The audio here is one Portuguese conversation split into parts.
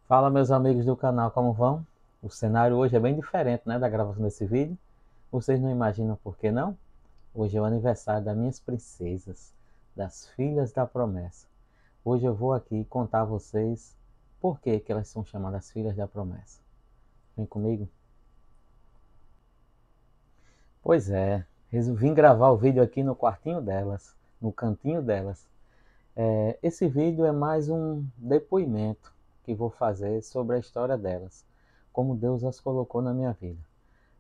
Fala, meus amigos do canal, como vão? O cenário hoje é bem diferente, né, da gravação desse vídeo. Vocês não imaginam por que não? Hoje é o aniversário das minhas princesas, das filhas da promessa. Hoje eu vou aqui contar a vocês por que elas são chamadas filhas da promessa. Vem comigo? Pois é, resolvi gravar o vídeo aqui no quartinho delas, no cantinho delas. Esse vídeo é mais um depoimento que vou fazer sobre a história delas, como Deus as colocou na minha vida.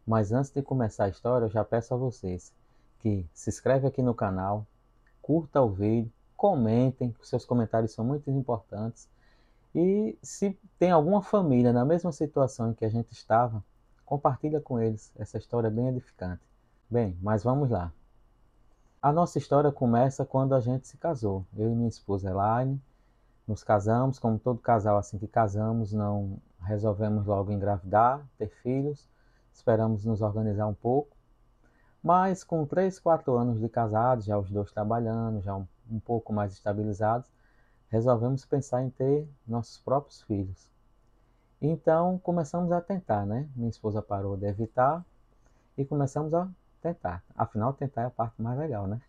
Mas antes de começar a história, eu já peço a vocês que se inscreve aqui no canal, curta o vídeo, comentem, seus comentários são muito importantes. E se tem alguma família na mesma situação em que a gente estava, compartilha com eles. Essa história é bem edificante. Bem, mas vamos lá. A nossa história começa quando a gente se casou. Eu e minha esposa Elaine nos casamos, como todo casal assim que casamos, não resolvemos logo engravidar, ter filhos. Esperamos nos organizar um pouco. Mas com 3, 4 anos de casados, já os dois trabalhando, já um pouco mais estabilizados, resolvemos pensar em ter nossos próprios filhos. Então começamos a tentar, né? Minha esposa parou de evitar e começamos a tentar. Afinal, tentar é a parte mais legal, né?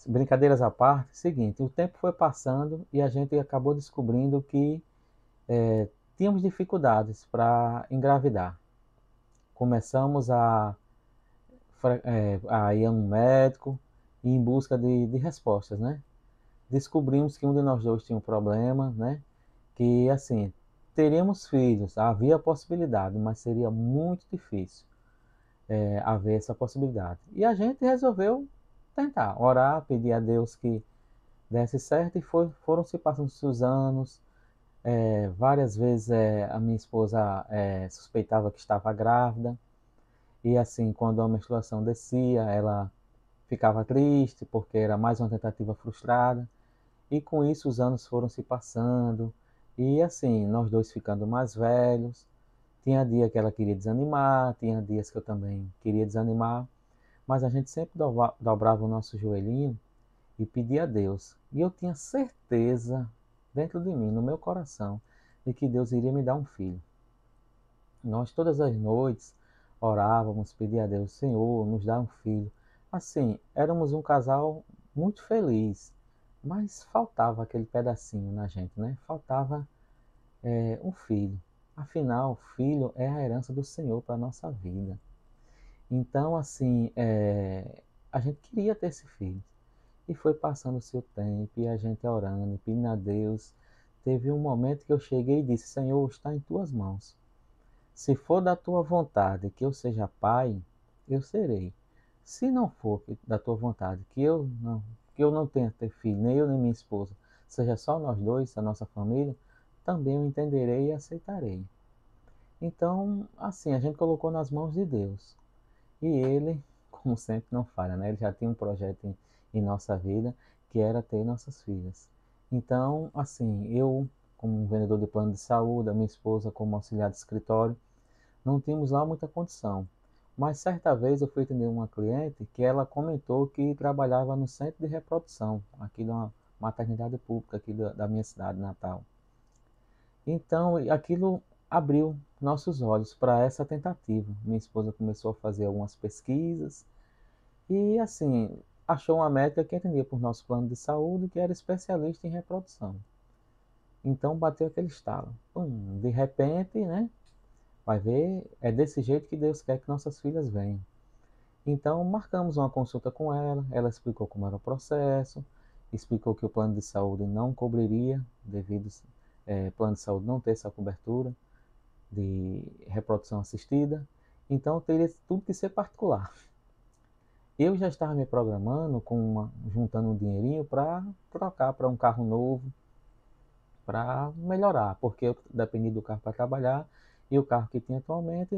Brincadeiras à parte, seguinte, o tempo foi passando e a gente acabou descobrindo que tínhamos dificuldades para engravidar. Começamos a ir a um médico e em busca de respostas, né? Descobrimos que um de nós dois tinha um problema, né? Que assim, teríamos filhos, havia a possibilidade, mas seria muito difícil haver essa possibilidade. E a gente resolveu tentar, orar, pedir a Deus que desse certo e foram se passando os anos. Várias vezes a minha esposa suspeitava que estava grávida e assim, quando a menstruação descia, ela ficava triste porque era mais uma tentativa frustrada. E com isso os anos foram se passando. E assim, nós dois ficando mais velhos. Tinha dia que ela queria desanimar, tinha dias que eu também queria desanimar. Mas a gente sempre dobrava o nosso joelhinho e pedia a Deus. E eu tinha certeza, dentro de mim, no meu coração, de que Deus iria me dar um filho. Nós todas as noites orávamos, pedia a Deus, Senhor, nos dá um filho. Assim, éramos um casal muito feliz, mas faltava aquele pedacinho na gente, né? Faltava um filho. Afinal, filho é a herança do Senhor para a nossa vida. Então, assim, a gente queria ter esse filho. E foi passando o seu tempo, e a gente orando, pedindo a Deus. Teve um momento que eu cheguei e disse, Senhor, está em tuas mãos. Se for da tua vontade que eu seja pai, eu serei. Se não for da tua vontade que eu não tenha ter filho, nem eu nem minha esposa, seja só nós dois, a nossa família, também eu entenderei e aceitarei. Então, assim, a gente colocou nas mãos de Deus. E ele, como sempre, não falha, né? Ele já tinha um projeto em nossa vida que era ter nossas filhas. Então, assim, eu, como um vendedor de plano de saúde, a minha esposa como auxiliar de escritório, não tínhamos lá muita condição. Mas certa vez eu fui atender uma cliente que ela comentou que trabalhava no centro de reprodução, aqui da maternidade pública aqui da minha cidade natal. Então aquilo abriu nossos olhos para essa tentativa. Minha esposa começou a fazer algumas pesquisas e assim achou uma médica que atendia por nosso plano de saúde que era especialista em reprodução. Então bateu aquele estalo. De repente, né? Vai ver, é desse jeito que Deus quer que nossas filhas venham. Então, marcamos uma consulta com ela, ela explicou como era o processo, explicou que o plano de saúde não cobriria, devido plano de saúde não ter essa cobertura de reprodução assistida, então teria tudo que ser particular. Eu já estava me programando, juntando um dinheirinho para trocar para um carro novo, para melhorar, porque eu dependia do carro para trabalhar e o carro que tinha atualmente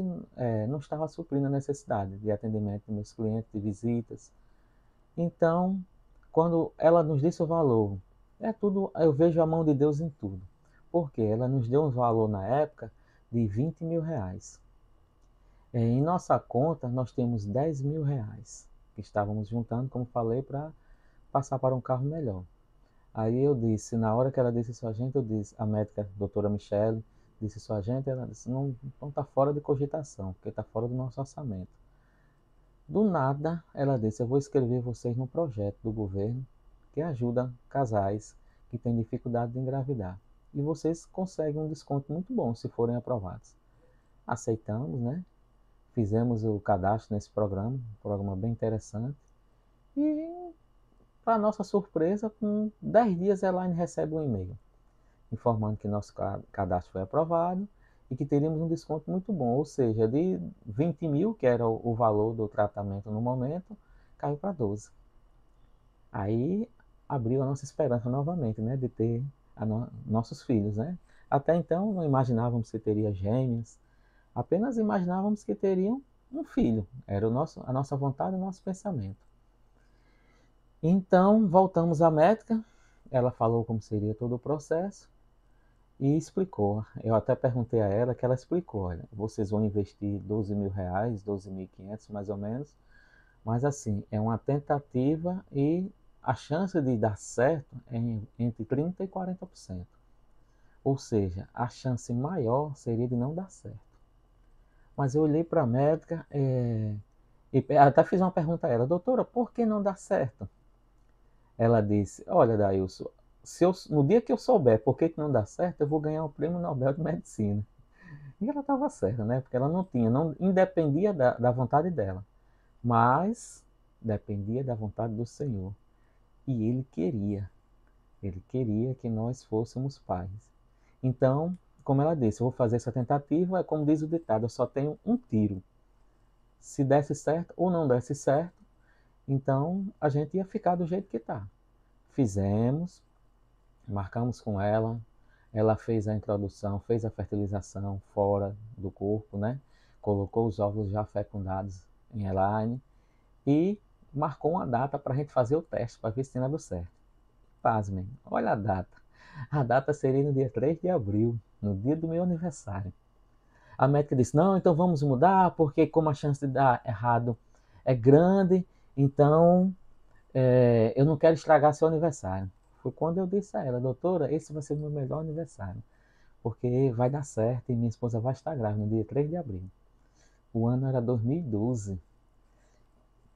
não estava suprindo a necessidade de atendimento dos meus clientes, de visitas. Então, quando ela nos disse o valor, é tudo, eu vejo a mão de Deus em tudo. Porque ela nos deu um valor na época de R$ 20.000. Em nossa conta, nós temos R$ 10.000 que estávamos juntando, como falei, para passar para um carro melhor. Aí eu disse, na hora que ela disse isso a gente, eu disse, a médica, doutora Michele, disse isso a gente, ela disse, não está fora de cogitação, porque está fora do nosso orçamento. Do nada, ela disse, eu vou escrever vocês num projeto do governo que ajuda casais que têm dificuldade de engravidar. E vocês conseguem um desconto muito bom se forem aprovados. Aceitamos, né? Fizemos o cadastro nesse programa, um programa bem interessante. E, para nossa surpresa, com 10 dias a Elaine recebe um e-mail informando que nosso cadastro foi aprovado e que teríamos um desconto muito bom, ou seja, de 20 mil, que era o valor do tratamento no momento, caiu para 12. Aí abriu a nossa esperança novamente, né, de ter nossos filhos, né? Até então não imaginávamos que teria gêmeos, apenas imaginávamos que teriam um filho. Era a nossa vontade e o nosso pensamento. Então voltamos à médica, ela falou como seria todo o processo e explicou. Eu até perguntei a ela, que ela explicou, olha, vocês vão investir 12 mil reais, 12.500 mais ou menos, mas assim, é uma tentativa e a chance de dar certo é entre 30% e 40%. Ou seja, a chance maior seria de não dar certo. Mas eu olhei para a médica e até fiz uma pergunta a ela, doutora, por que não dá certo? Ela disse, olha, Dailson, no dia que eu souber por que não dá certo, eu vou ganhar o Prêmio Nobel de Medicina. E ela estava certa, né? Porque ela não independia da vontade dela, mas dependia da vontade do Senhor. E Ele queria que nós fôssemos pais. Então, como ela disse, eu vou fazer essa tentativa, é como diz o ditado, eu só tenho um tiro. Se desse certo ou não desse certo, então a gente ia ficar do jeito que está. Fizemos, marcamos com ela fez a introdução, fez a fertilização fora do corpo, né? Colocou os óvulos já fecundados em Elaine e marcou uma data para a gente fazer o teste para ver se tinha dado certo. Pasmem, olha a data. A data seria no dia 3 de abril, no dia do meu aniversário. A médica disse, não, então vamos mudar, porque como a chance de dar errado é grande, então eu não quero estragar seu aniversário. Foi quando eu disse a ela, doutora, esse vai ser o meu melhor aniversário, porque vai dar certo e minha esposa vai estar grávida no dia 3 de abril. O ano era 2012.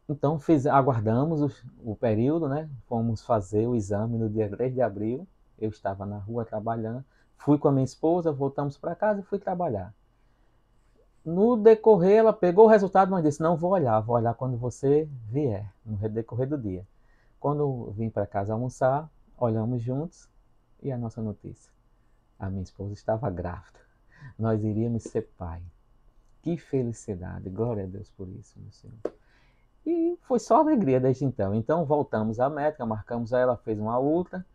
Então aguardamos o período, né? Fomos fazer o exame no dia 3 de abril. Eu estava na rua trabalhando, fui com a minha esposa, voltamos para casa e fui trabalhar. No decorrer, ela pegou o resultado, mas disse, não vou olhar quando você vier, no decorrer do dia. Quando eu vim para casa almoçar, olhamos juntos e a nossa notícia. A minha esposa estava grávida. Nós iríamos ser pai. Que felicidade. Glória a Deus por isso, meu Senhor. E foi só alegria desde então. Então voltamos à médica, marcamos ela, fez uma ultra.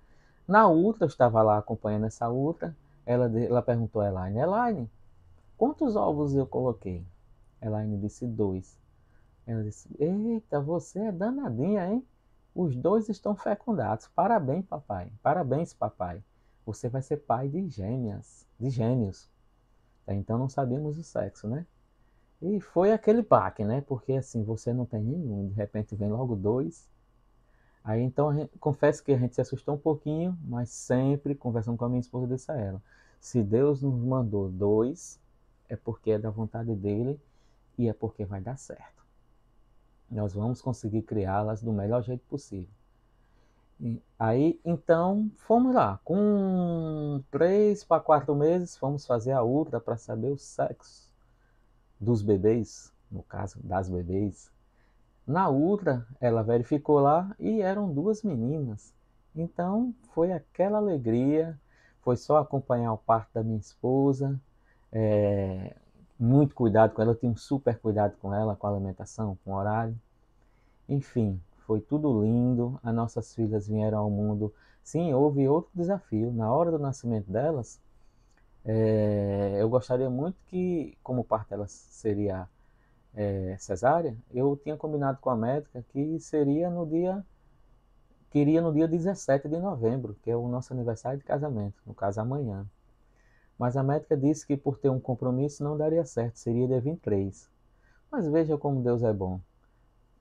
Na ultra, eu estava lá acompanhando essa ultra. Ela perguntou a Elaine, Elaine, quantos ovos eu coloquei? Elaine disse 2. Ela disse, eita, você é danadinha, hein? Os 2 estão fecundados. Parabéns, papai. Parabéns, papai. Você vai ser pai de gêmeas, de gêmeos. Até então não sabíamos o sexo, né? E foi aquele baque, né? Porque assim, você não tem nenhum, de repente vem logo 2. Aí então, confesso que a gente se assustou um pouquinho, mas sempre conversando com a minha esposa, eu disse a ela, se Deus nos mandou 2, é porque é da vontade dele e é porque vai dar certo. Nós vamos conseguir criá-las do melhor jeito possível. Aí, então, fomos lá. Com 3 para 4 meses, fomos fazer a ultra para saber o sexo dos bebês, no caso, das bebês. Na ultra, ela verificou lá e eram 2 meninas. Então, foi aquela alegria. Foi só acompanhar o parto da minha esposa. Muito cuidado com ela. Eu tinha um super cuidado com ela, com a alimentação, com o horário. Enfim, foi tudo lindo. As nossas filhas vieram ao mundo. Sim, houve outro desafio. Na hora do nascimento delas, eu gostaria muito que, como parte delas seria cesárea, eu tinha combinado com a médica que iria no dia 17 de novembro, que é o nosso aniversário de casamento, no caso amanhã. Mas a médica disse que por ter um compromisso não daria certo, seria dia 23. Mas veja como Deus é bom.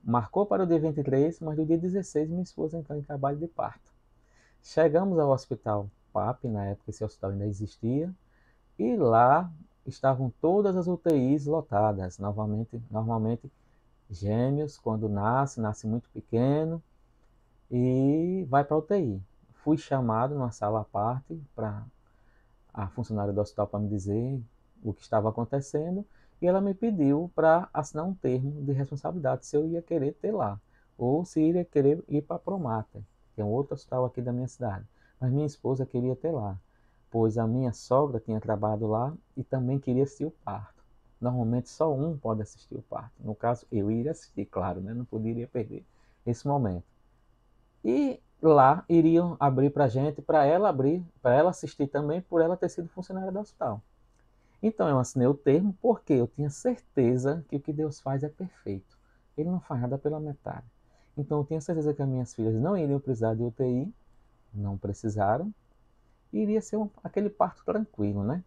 Marcou para o dia 23, mas no dia 16 minha esposa entrou em trabalho de parto. Chegamos ao hospital PAP, na época esse hospital ainda existia, e lá estavam todas as UTIs lotadas. Normalmente gêmeos, quando nasce muito pequeno e vai para a UTI. Fui chamado numa sala à parte para a funcionária do hospital para me dizer o que estava acontecendo e ela me pediu para assinar um termo de responsabilidade se eu ia querer ter lá ou se iria querer ir para a Promata, que é um outro hospital aqui da minha cidade. Mas minha esposa queria ter lá, pois a minha sogra tinha trabalhado lá e também queria assistir o parto. Normalmente só um pode assistir o parto. No caso, eu iria assistir, claro, né? Não poderia perder esse momento. E lá iriam abrir para a gente, para ela assistir também, por ela ter sido funcionária do hospital. Então eu assinei o termo porque eu tinha certeza que o que Deus faz é perfeito. Ele não faz nada pela metade. Então eu tinha certeza que as minhas filhas não iriam precisar de UTI, não precisaram, e iria ser aquele parto tranquilo, né?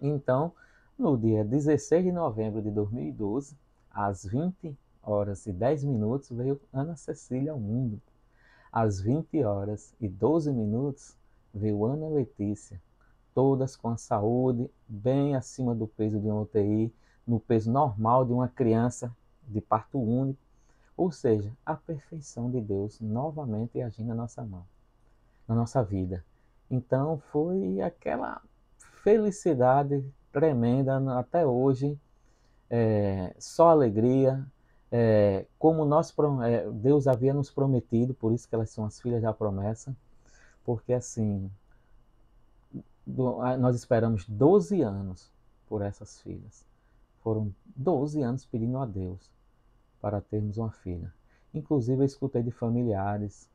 Então, no dia 16 de novembro de 2012, às 20 horas e 10 minutos, veio Ana Cecília ao mundo. Às 20 horas e 12 minutos, veio Ana Letícia, todas com a saúde bem acima do peso de uma UTI, no peso normal de uma criança de parto único, ou seja, a perfeição de Deus novamente agindo na nossa mão, na nossa vida. Então foi aquela felicidade tremenda até hoje, só alegria, como Deus havia nos prometido, por isso que elas são as filhas da promessa, porque assim, nós esperamos 12 anos por essas filhas. Foram 12 anos pedindo a Deus para termos uma filha. Inclusive eu escutei de familiares,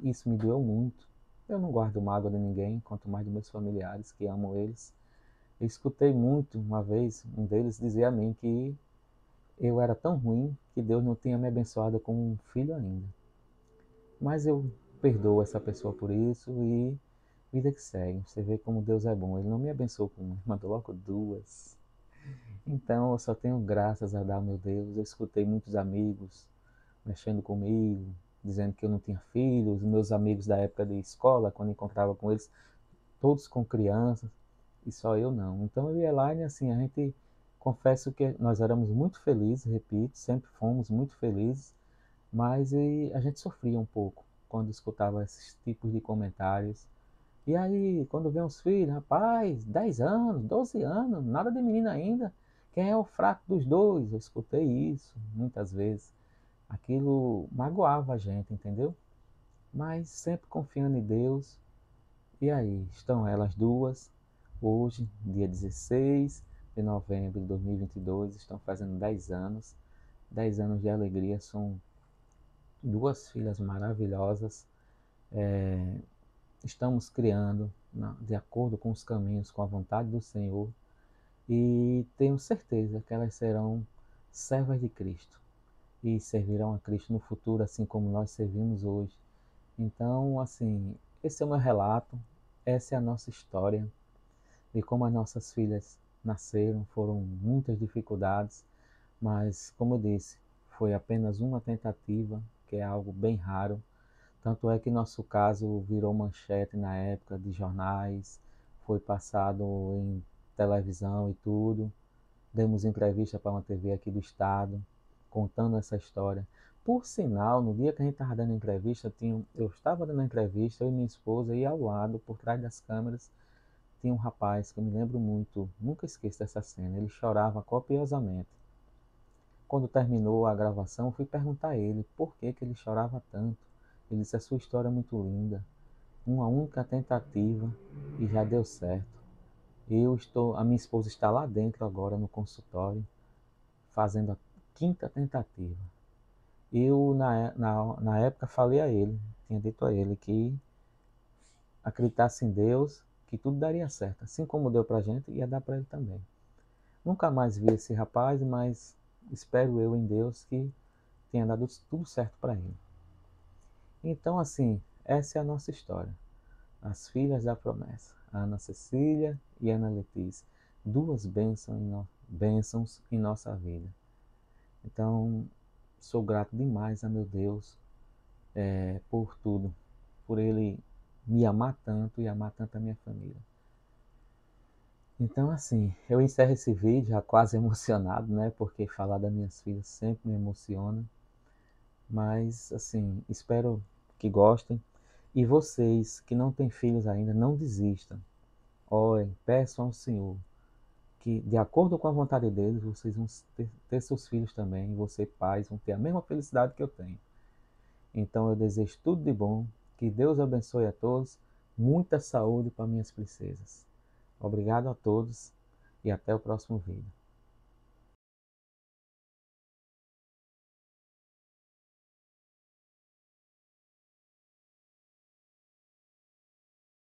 isso me doeu muito. Eu não guardo mágoa de ninguém, quanto mais de meus familiares, que amo eles. Eu escutei muito, uma vez, um deles dizer a mim que eu era tão ruim que Deus não tinha me abençoado com um filho ainda. Mas eu perdoo essa pessoa por isso e vida que segue. Você vê como Deus é bom. Ele não me abençoou com uma, mandou logo duas. Então eu só tenho graças a dar, meu Deus. Eu escutei muitos amigos mexendo comigo, dizendo que eu não tinha filhos. Meus amigos da época de escola, quando encontrava com eles, todos com crianças, e só eu não. Então eu e a Elaine, assim, a gente, confesso que nós éramos muito felizes, repito, sempre fomos muito felizes, mas a gente sofria um pouco quando escutava esses tipos de comentários. E aí, quando vem os filhos, rapaz, 10 anos, 12 anos, nada de menina ainda. Quem é o fraco dos dois? Eu escutei isso muitas vezes. Aquilo magoava a gente, entendeu? Mas sempre confiando em Deus. E aí, estão elas duas, hoje, dia 16 de novembro de 2022, estão fazendo 10 anos. 10 anos de alegria, são duas filhas maravilhosas. Estamos criando de acordo com os caminhos, com a vontade do Senhor, e tenho certeza que elas serão servas de Cristo e servirão a Cristo no futuro, assim como nós servimos hoje. Então, assim, esse é o meu relato, essa é a nossa história, e como as nossas filhas nasceram, foram muitas dificuldades, mas, como eu disse, foi apenas uma tentativa, que é algo bem raro. Tanto é que nosso caso virou manchete na época de jornais, foi passado em televisão e tudo. Demos entrevista para uma TV aqui do estado, contando essa história. Por sinal, no dia que a gente estava dando entrevista, eu estava dando entrevista, eu e minha esposa, e ao lado, por trás das câmeras, tinha um rapaz que eu me lembro muito, nunca esqueço dessa cena. Ele chorava copiosamente. Quando terminou a gravação, fui perguntar a ele por que que ele chorava tanto. Ele disse: a sua história é muito linda, uma única tentativa e já deu certo. A minha esposa está lá dentro agora no consultório, fazendo a quinta tentativa. Eu, na época, falei a ele, tinha dito a ele que acreditasse em Deus, que tudo daria certo. Assim como deu para a gente, ia dar para ele também. Nunca mais vi esse rapaz, mas espero eu em Deus que tenha dado tudo certo para ele. Então, assim, essa é a nossa história. As filhas da promessa, Ana Cecília e Ana Letícia, duas bênçãos em nossa vida. Então, sou grato demais a meu Deus por tudo. por Ele me amar tanto e amar tanto a minha família. Então, assim, eu encerro esse vídeo já quase emocionado, né? Porque falar das minhas filhas sempre me emociona. Mas, assim, espero que gostem. E vocês que não têm filhos ainda, não desistam. Orem, peçam ao Senhor que, de acordo com a vontade deles, vocês vão ter seus filhos também. E vocês, pais, vão ter a mesma felicidade que eu tenho. Então, eu desejo tudo de bom. Que Deus abençoe a todos. Muita saúde para minhas princesas. Obrigado a todos e até o próximo vídeo.